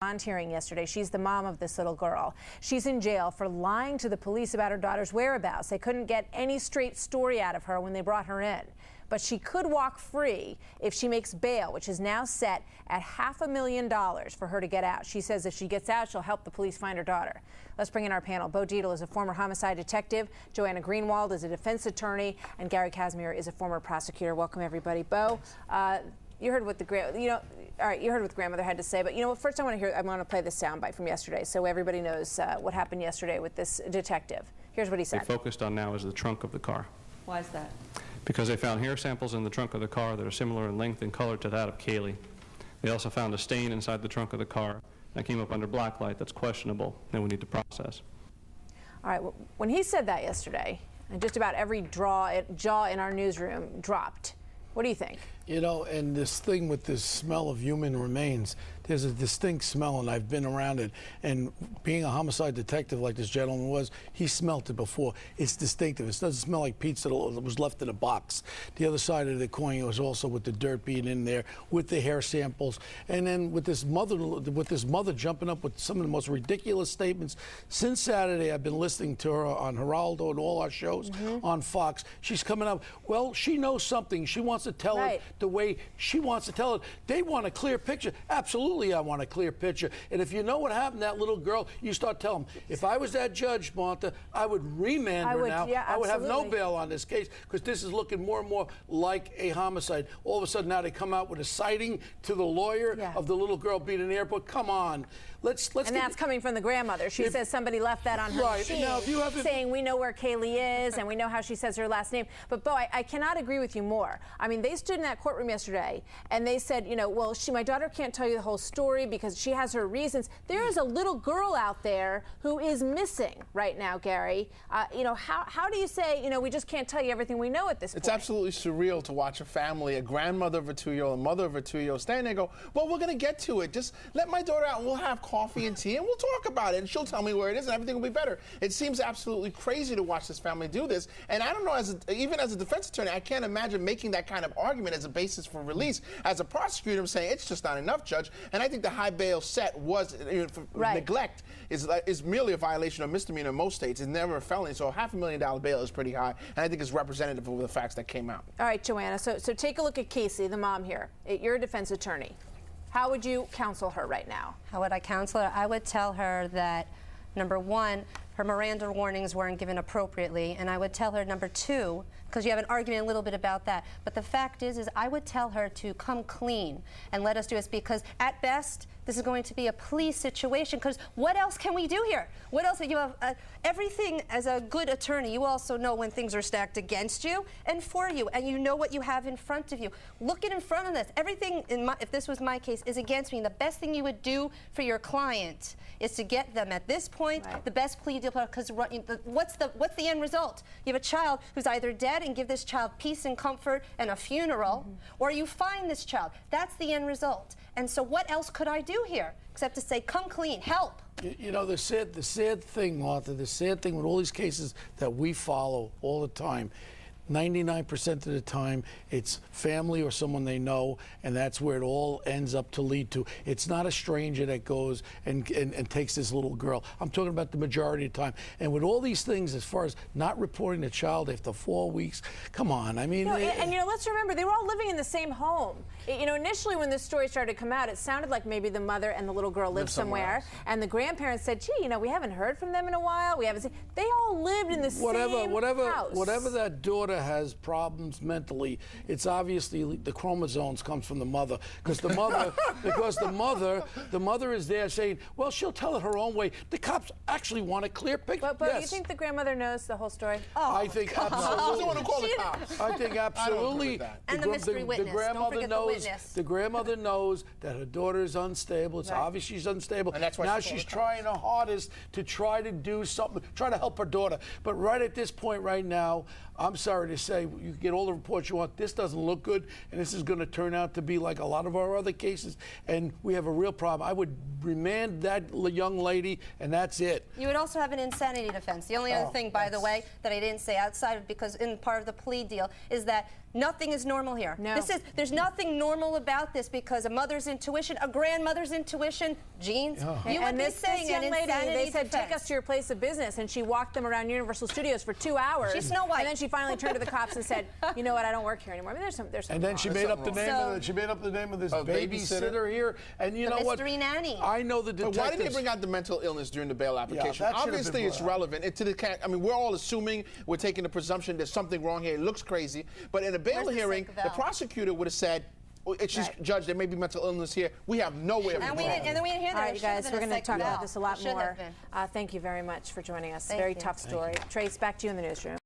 bond hearing yesterday. She's the mom of this little girl. She's in jail for lying to the police about her daughter's whereabouts. They couldn't get any straight story out of her when they brought her in. But she could walk free if she makes bail, which is now set at $500,000 for her to get out. She says if she gets out, she'll help the police find her daughter. Let's bring in our panel. Bo Dietl is a former homicide detective. Joanna Greenwald is a defense attorney. And Gary Casimir is a former prosecutor. Welcome, everybody. Bo, you heard what you heard what the grandmother had to say, but first I want to play this soundbite from yesterday so everybody knows what happened yesterday with this detective. Here's what he said. They focused on now is the trunk of the car. Why is that? Because they found hair samples in the trunk of the car that are similar in length and color to that of Kaylee. They also found a stain inside the trunk of the car that came up under black light that's questionable and we need to process. All right, when he said that yesterday, and just about every jaw in our newsroom dropped. What do you think? And this thing with this smell of human remains, there's a distinct smell, and I've been around it. And being a homicide detective like this gentleman was, he smelt it before. It's distinctive. It doesn't smell like pizza that was left in a box. The other side of the coin was also with the dirt being in there, with the hair samples, and then with this mother jumping up with some of the most ridiculous statements. Since Saturday, I've been listening to her on Geraldo and all our shows on Fox. She's coming up. Well, she knows something. She wants to tell it the way she wants to tell it. They want a clear picture. Absolutely, I want a clear picture. And if you know what happened to that little girl, you start telling them. If I was that judge, Martha, I would remand her now. Yeah, I would have no bail on this case because this is looking more and more like a homicide. All of a sudden now they come out with a citing to the lawyer of the little girl being in the airport. Come on. Let's and that's coming from the grandmother. She says somebody left that on her machine, now, if you saying we know where Kaylee is and we know how she says her last name. But Bo, I cannot agree with you more. I mean, they stood in that courtroom yesterday and they said, well, my daughter can't tell you the whole story because she has her reasons. There is a little girl out there who is missing right now, Gary. How do you say, we just can't tell you everything we know at this point? It's absolutely surreal to watch a family, a grandmother of a 2-year-old, a mother of a 2-year-old, stand there and go, well, we're going to get to it. Just let my daughter out and we'll have coffee and tea and we'll talk about it and she'll tell me where it is and everything will be better. It seems absolutely crazy to watch this family do this. And I don't know, even as a defense attorney, I can't imagine making that kind of argument as a basis for release. As a prosecutor, I'm saying it's just not enough, Judge. And I think the high bail set was neglect is merely a violation of misdemeanor in most states. It's never a felony. So a $500,000 bail is pretty high. And I think it's representative of the facts that came out. All right, Joanna. So take a look at Casey, the mom here. You're a defense attorney. How would you counsel her right now? How would I counsel her? I would tell her that, number one, her Miranda warnings weren't given appropriately, and I would tell her, number two, because you have an argument a little bit about that, but the fact is I would tell her to come clean and let us do this, because at best, this is going to be a plea situation, because what else can we do here? What else? You have everything. As a good attorney, you also know when things are stacked against you and for you, and you know what you have in front of you. Look in front of this. Everything, if this was my case, is against me. The best thing you would do for your client is to get them, at this point, the best plea deal, because what's the end result? You have a child who's either dead and give this child peace and comfort and a funeral, or you find this child. That's the end result. And so what else could I do here except to say, come clean, help? The sad thing, Martha, the sad thing with all these cases that we follow all the time, 99% of the time, it's family or someone they know, and that's where it all ends up to lead to. It's not a stranger that goes and takes this little girl. I'm talking about the majority of the time. And with all these things, as far as not reporting the child after 4 weeks, come on. I mean, let's remember, they were all living in the same home. Initially when this story started to come out, it sounded like maybe the mother and the little girl lived somewhere, and the grandparents said, gee, we haven't heard from them in a while. We haven't seen. They all lived in the same house. Whatever that daughter has problems mentally, it's obviously the chromosomes comes from the mother, because the mother is there saying, well, she'll tell it her own way. The cops actually want a clear picture. But do you think the grandmother knows the whole story? Oh, I think absolutely. Want to call the cops. I think absolutely. And the mystery witness. The grandmother knows. The grandmother knows that her daughter is unstable. It's obvious she's unstable. And that's why now she's trying her hardest to try to do something, try to help her daughter. But right at this point, right now, I'm sorry to say, you get all the reports you want. This doesn't look good, and this is going to turn out to be like a lot of our other cases, and we have a real problem. I would remand that young lady, and that's it. You would also have an insanity defense. The only other thing, by the way, that I didn't say outside of, because in part of the plea deal, is that nothing is normal here. No. There's nothing normal about this, because a mother's intuition, a grandmother's intuition, genes. You would And be this saying young an lady, insanity they said, defense. take us to your place of business, and she walked them around Universal Studios for 2 hours. She's Snow White. And then she finally turned to the cops and said, you know what, I don't work here anymore. I mean, there's some And then she wrong. made up the something name wrong. of she made up the name of this A babysitter. babysitter here. And you The know what? mystery nanny. I know the But detectives. why didn't they bring out the mental illness during the bail application? that should have been Obviously, it's brought out. relevant. I mean, we're all assuming, we're taking the presumption there's something wrong here. It looks crazy. But in a bail Where's the hearing, sick the Val? prosecutor would have said, she's judge, there may be mental illness here. We have no way of And knowing. then we didn't hear that. All right, It you should have guys, been we're a going to sick talk Val. about this a lot It should more. have been. Thank you very much for joining us. Thank Very you. tough story. Trace, back to you in the newsroom.